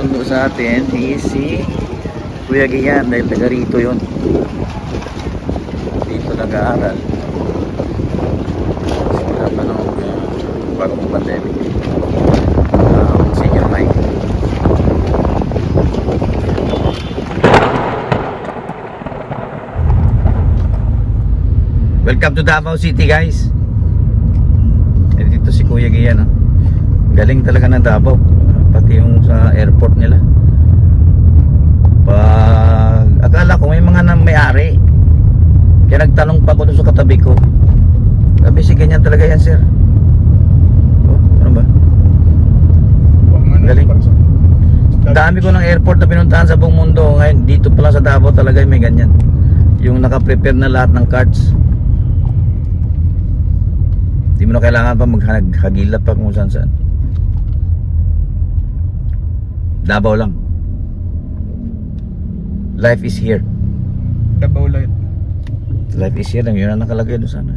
magsusundo sa atin is si Kuya Gian dahil taga rito yun. Dito nag-aaral. Simula pa nung bagong pandemic. Senior high. Welcome to Davao City, guys. Dito si Kuya Gian, no? Galing talaga ng Davao, pati yung sa airport nila. Pag akala ko may mga may-ari, kaya nagtanong pa ko doon sa katabi ko. Sabi, si ganyan talaga yan, sir. Oh, ano ba? Galing. Dami ko ng airport na pinuntahan sa buong mundo. Ngayon dito pa lang sa Davao talaga may ganyan, yung naka-prepare na lahat ng cards. Di mo na kailangan pa maghagilap pa kung saan saan. Davao lang. Life is here. Davao light. Life is here lang. Yun ang nakalagay doon sana.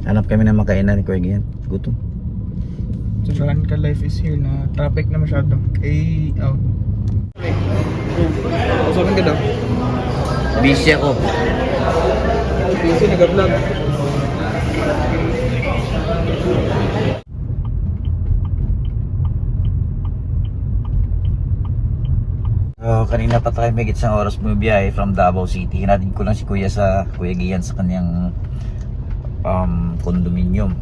Hanap kami ng makainan ni Kuya Gian. Gutom. Sobrahan ka, life is here na traffic na masyado. Out. Saan ka daw? Busy ako. Busy, nag-vlog. Kanina pa tayo may isang oras bumibiyahe from Davao City. Hinatid ko lang si Kuya Gian sa kanyang condominium.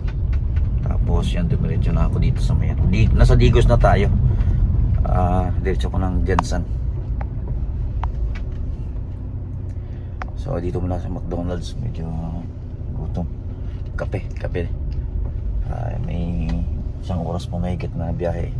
Tapos yan, dumiretso na ako dito sa mayan. Nasa Digos na tayo. Diretso ko ng Jensen. So dito muna sa McDonald's. Medyo gutom. Kape. May isang oras pa mahigit na biyahe.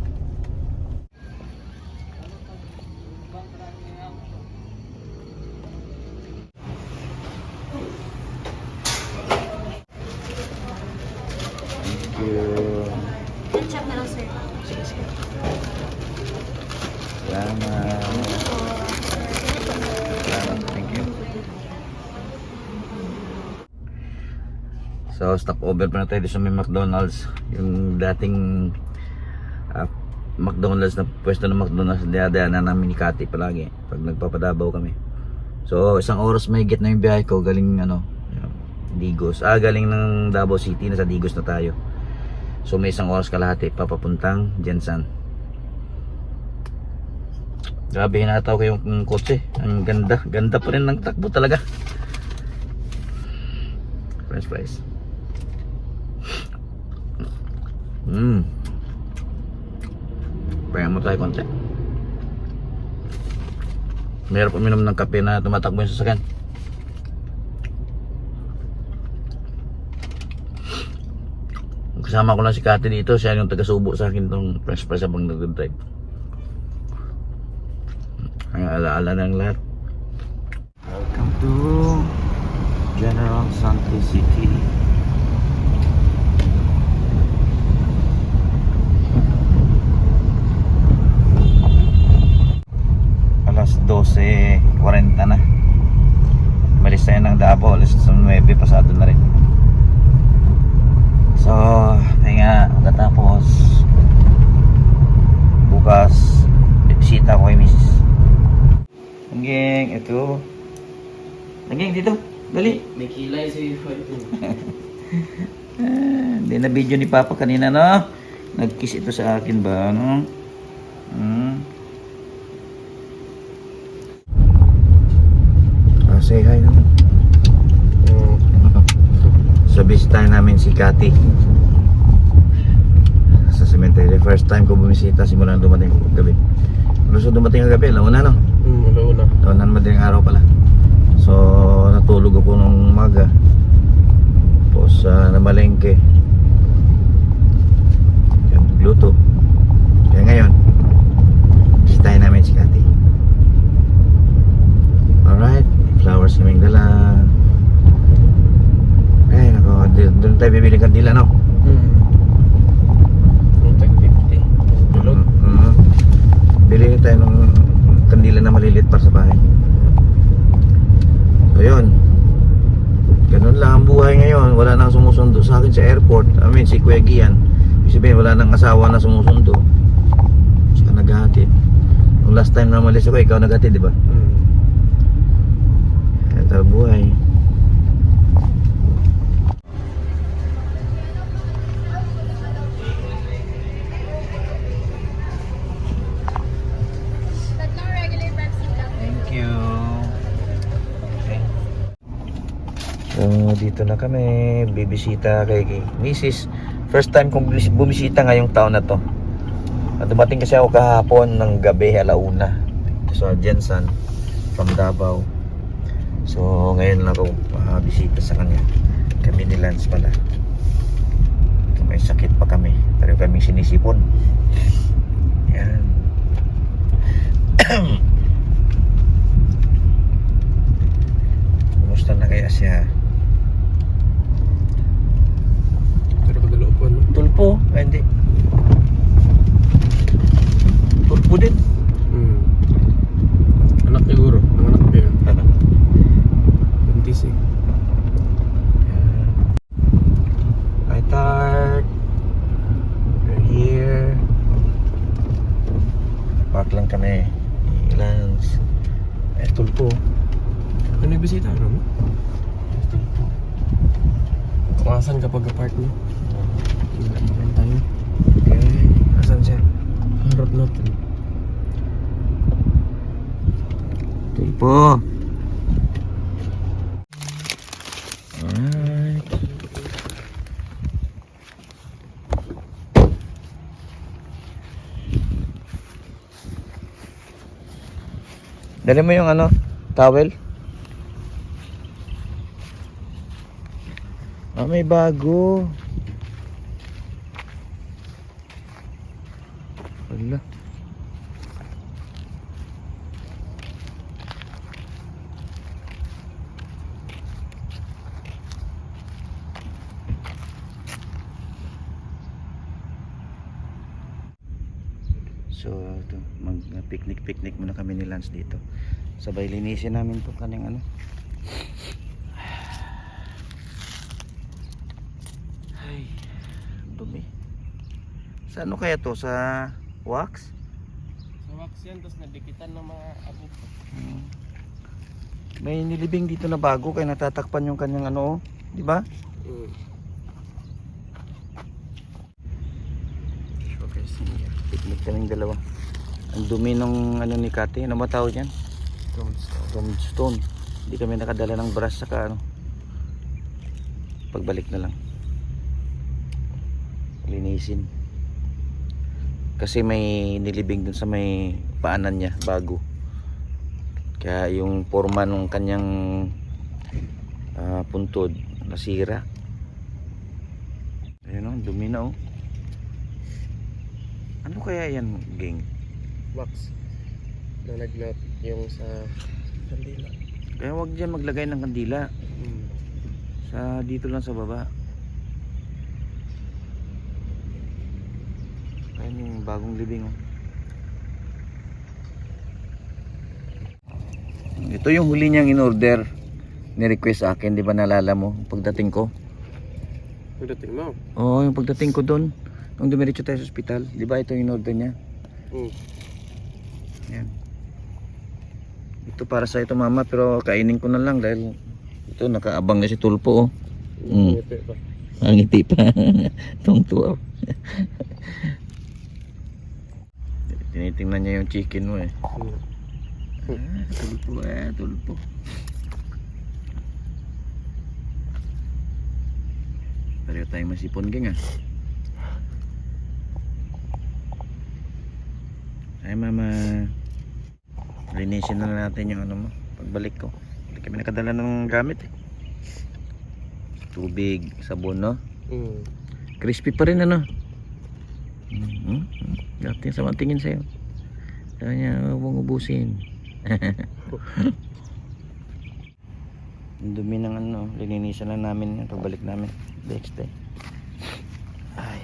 Ketchup na lang, sir. Sige. Salamat. Thank you. So stop over pa na tayo sa may McDonald's. Yung dating McDonald's na pwesto ng McDonald's, dinadaanan namin ni Kati palagi pag nagpapadabaw kami. So isang oras mahigit na yung biyahe ko galing Digos. Galing ng Davao City, nasa Digos na tayo. So may isang oras kalahati papapuntang Jensen. Grabe, hinataw ko yung kotse. Ang ganda pa rin ng takbo talaga. French fries. Pahinga mo tayo konti. Mayroon pa uminom ng kape na tumatakbo yung sasakyan. Kasama ko lang si Kati dito. Siya yung taga-subo sa akin itong French fries habang nag-drive. Ang alaala ng lahat. Welcome to General Santos City. Alas 12:40 na. Malis tayo ng Davao. Alas 9 pasado na rin. So, kaya katapos bukas bisita ko kay Mrs. Nangging, ito. Nangging, dito. Dali. May kilay si Fighto. Hindi na video ni Papa kanina, no? Nag-kiss ito sa akin ba, no? Say hi naman. So bisitahin namin si Kati sa cemetery. First time ko bumisita simula nang dumating gabi. So dumating ang gabi, launa no? Launa. Launa naman din ang araw pala. So natulog ako nung umaga. Tapos namalengke. Luto. Kaya ngayon bisitahin namin si Kati. Alright, flowers kaming dala. Ay nako, doon tayo bibili kandila, no? Tag 50. Tulog. Bili tayo ng kandila na maliliit para sa bahay. So yun, ganun lang ang buhay ngayon. Wala nang sumusundo sa akin sa airport. I mean si Kuya Gian, ibig sabihin wala nang asawa na sumusundo. Saka naghahatid. Yung last time na umalis ako, ikaw naghahatid, di ba? Ito buhay. Tatlong regular Pepsi lang. Thank you. Okay. So, dito na kami. Bibisita kay Mrs. First time kong bumisita ngayong taon na to. At dumating kasi ako kahapon ng gabi, alauna. Sa Jensen from Davao. So, ngayon lang ako bisita sa kanya. Kami ni Lance pala. May sakit pa kami. Pero kami sinisipon. Yan. Kumusta na kaya siya? Pero kadalo po, no? Tulpo? Ay, hindi. Tulpo din. Anak siguro. Ang anak ko yun. Buntis eh. Hi, Tart. We're here. Park lang kami. Lance. Eh, tulpo. Ano yung bisita? Ano mo? Kumasan kapag apart mo? Hindi tayo. Okay. Asan siya? Harap natin. Tulpo. Alright. Dali mo yung ano, towel. Ah, may bago. Wala. So, ito, mag-picnic muna kami ni Lance dito. Sabay linisin namin to kaning ano. Ay, dumi. Sa ano kaya to? Sa wax? Sa wax yan, tapos nadikitan ng mga abo. May nilibing dito na bago kaya natatakpan yung kanyang ano, di ba? Okay, sige. Picnic kaming dalawa. Ang dumi ng ano ni Kati. Ano ba tawag yan? Tombstone. Hindi kami nakadala ng brush saka ano. Pagbalik na lang. Linisin. Kasi may nilibing dun sa may paanan niya bago. Kaya yung forma ng kanyang puntod nasira. Ayun o, dumi na o. Ano kaya yan, gang? Wax. Nalagnat yung sa kandila. Kaya wag dyan maglagay ng kandila. Sa dito lang sa baba. Ayun yung bagong libing oh. Ito yung huli niyang in-order. Ni-request sa akin, di ba naalala mo? Pagdating ko. Pagdating mo? Oo, yung pagdating ko doon. Nung dumiretso tayo sa ospital. Di ba ito yung in-order niya? Yan. Ito para sa ito mama, pero kainin ko na lang dahil ito nakaabang na si Tulpo oh. Ngiti pa. Ang ngiti pa. Tungtuwa. Tinitingnan niya yung chicken mo eh. Tulpo tulpo. Pareho tayong masipon gang ah. Ay mama. Linisin na natin yung ano mo. Pagbalik ko. Hindi kami nakadala ng gamit eh. Tubig, sabon no? Crispy pa rin ano? Dati sa tingin sa'yo. Sabi niya, huwag mong ubusin. Ang dumi ng ano, lininisan lang namin yung pagbalik namin. Next day. Ay.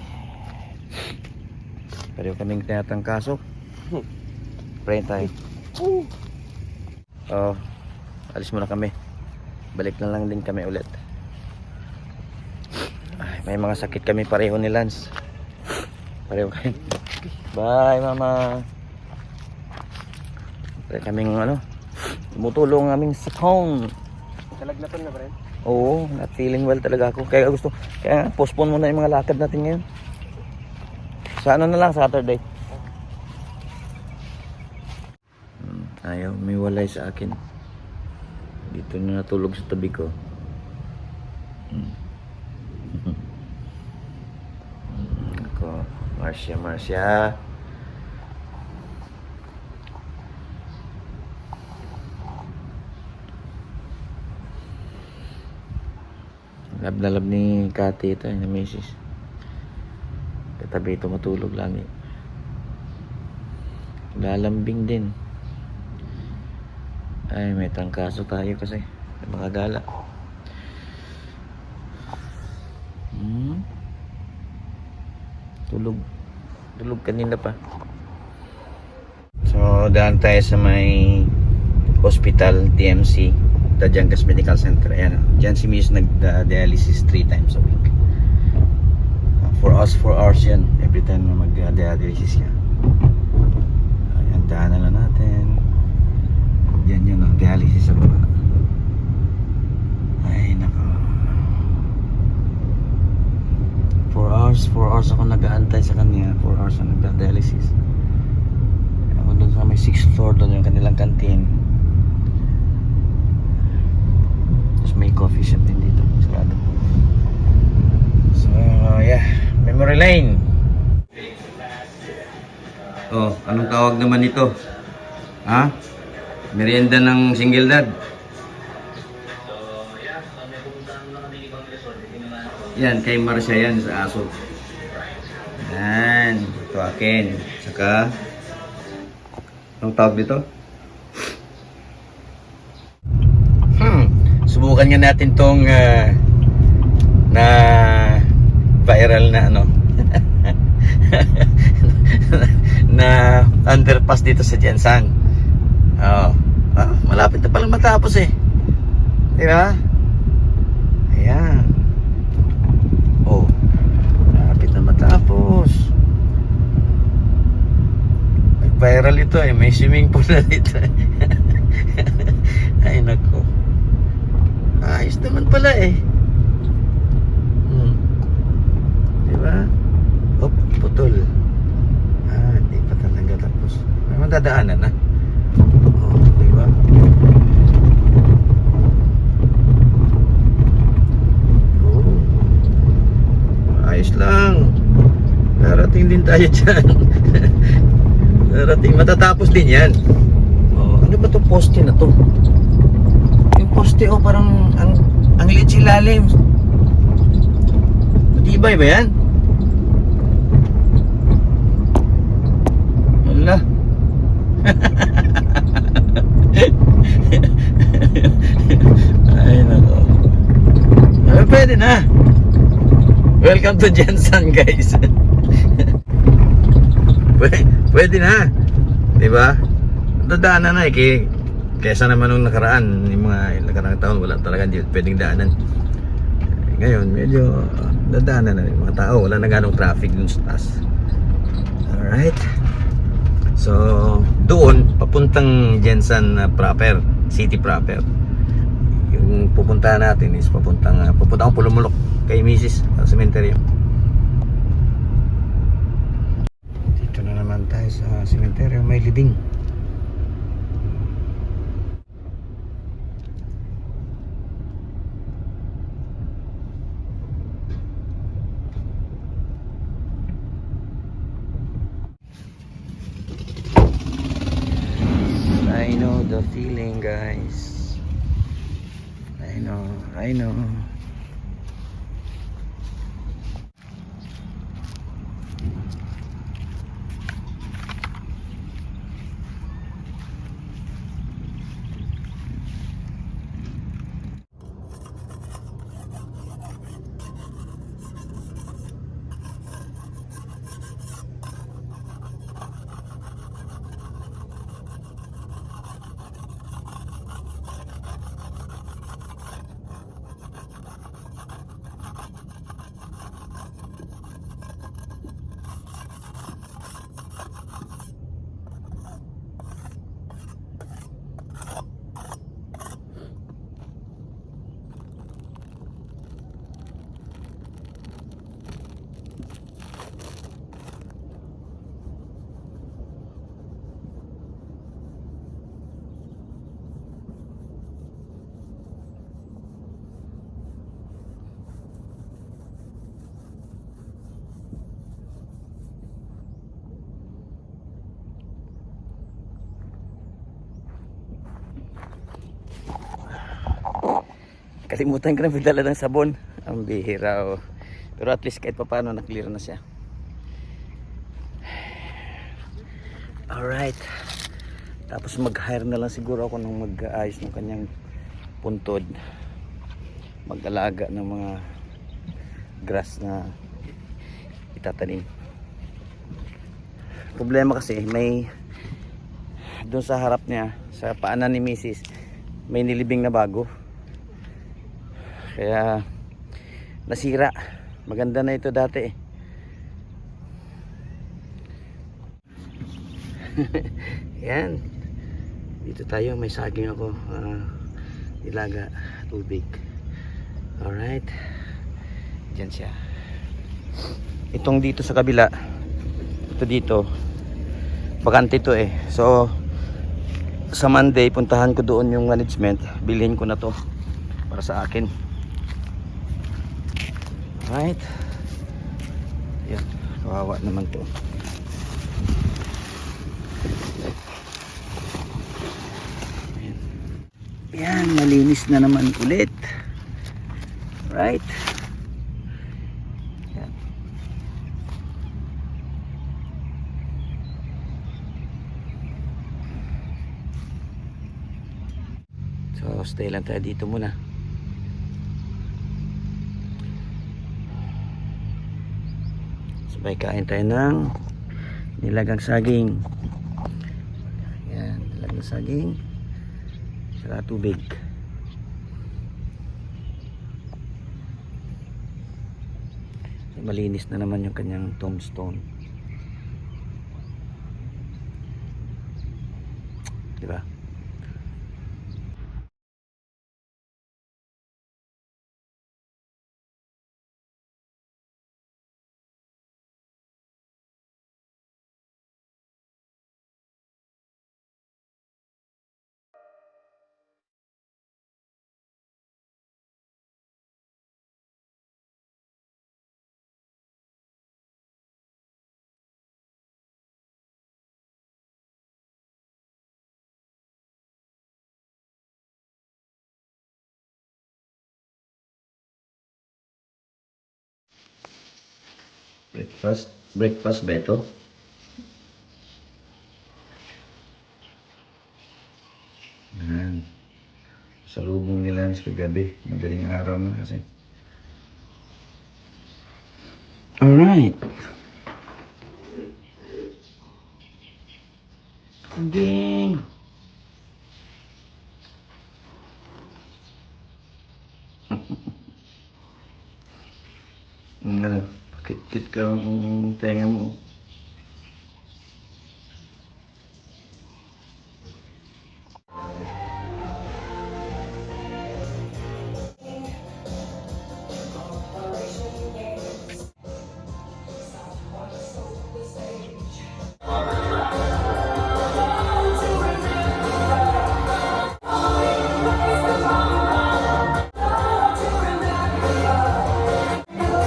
Pero kaming tinatangkaso. Pray tayo. Oh, alis muna kami. Balik na lang din kami ulit. Ay, may mga sakit kami pareho ni Lance. Pareho kayo. Bye mama. Kaya kaming ano, tumutulong ang aming sakong. Talagnatan na ba rin? Oo, not feeling well talaga ako. Kaya postpone muna yung mga lakad natin ngayon. Sa ano na lang, Saturday. Ayaw, may walay sa akin. Dito na natulog sa tabi ko. Ako, Marcia. Lab na lab ni Kati ito, na misis. Katabi ito matulog lagi. Lalambing din. Ay, may trangkaso tayo kasi. May mga gala. Tulog kanina pa. So, daan tayo sa may hospital, TMC, Tajangas Medical Center. Ayan, dyan si Miss nag-dialysis 3 times a week. For us, 4 hours yan. Every time na mag-dialysis yan. Ayan, daanan na natin. Yan yun, dialysis sa baba. Ay, nako. 4 hours ako nag-aantay sa kanya. 4 hours ako nag-dialysis. Ako doon sa may 6th floor, doon yung kanilang canteen. Tapos may coffee shop din dito. Sarado. So, yeah. Memory lane. Oh, anong tawag naman ito? Ha? Merienda ng single dad. Yan, kay Marcia yan sa aso. Yan, ito akin. Saka, anong tawag dito? Subukan nga natin tong na viral na ano na underpass dito sa Jensang. Malapit na palang matapos eh. Di ba? Ayan. Malapit na matapos. Nag-viral ito eh. May swimming pool na dito. Ay nako. Ayos naman pala eh. Di ba? Putol. Hindi pa talaga tapos. May madadaanan na. Di ba? Ayos lang. Darating din tayo dyan. Darating. Matatapos din yan. Ano ba itong poste na to? Yung poste parang ang liit silalim. Matibay ba yan? Wala. Ay nako. Pwede na. Welcome to Jensen guys. Pwede na. Diba? Dadaanan na eh. Kesa naman nung nakaraan, yung mga nakaraang taon wala talaga hindi pwedeng daanan. Ngayon medyo dadaanan na yung mga tao, wala na ganong traffic dun sa taas. Alright. So doon papuntang Jensen proper, city proper. Yung pupuntahan natin is papuntang Pulumulok kay Mrs. sa cemetery. Dito na naman tayo sa cemetery, may libing. I know the feeling, guys. I know. Nakalimutan ko na magdala ng sabon. Ang bihira oh. Pero at least kahit pa paano na-clear na siya. Alright. Tapos mag-hire na lang siguro ako ng mag-aayos ng kanyang puntod. Mag-alaga ng mga grass na itatanim. Problema kasi may doon sa harap niya, sa paanan ni Mrs. may nilibing na bago. Kaya nasira. Maganda na ito dati eh. Yan. Dito tayo, may saging ako. Nilaga tubig. Alright. Diyan siya. Itong dito sa kabila. Ito dito. Bakante to eh. So sa Monday puntahan ko doon yung management. Bilhin ko na to para sa akin. Alright. Yan. Kawawa naman to. Yan, malinis na naman ulit. Right. Yan. So, stay lang tayo dito muna. Sabay kain tayo ng nilagang saging. Yan, nilagang saging. Saka tubig. Malinis na naman yung kanyang tombstone. Diba? Breakfast Beto. Yan. Salubong nila sa gabi. Madaling araw na kasi. Alright. Again. Ano? Kit-kit ka ang tenga mo.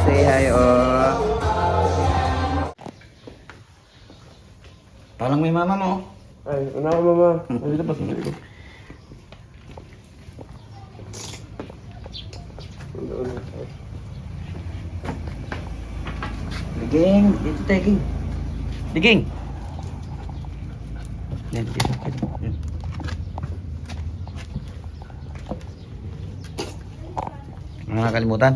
Say hi, oh. Parang may mama mo. Ay, una ko mama. Nandito pa sa ko. Diging, dito tayo, Ging. Diging! Yan, dito. Yan. Mga nakalimutan.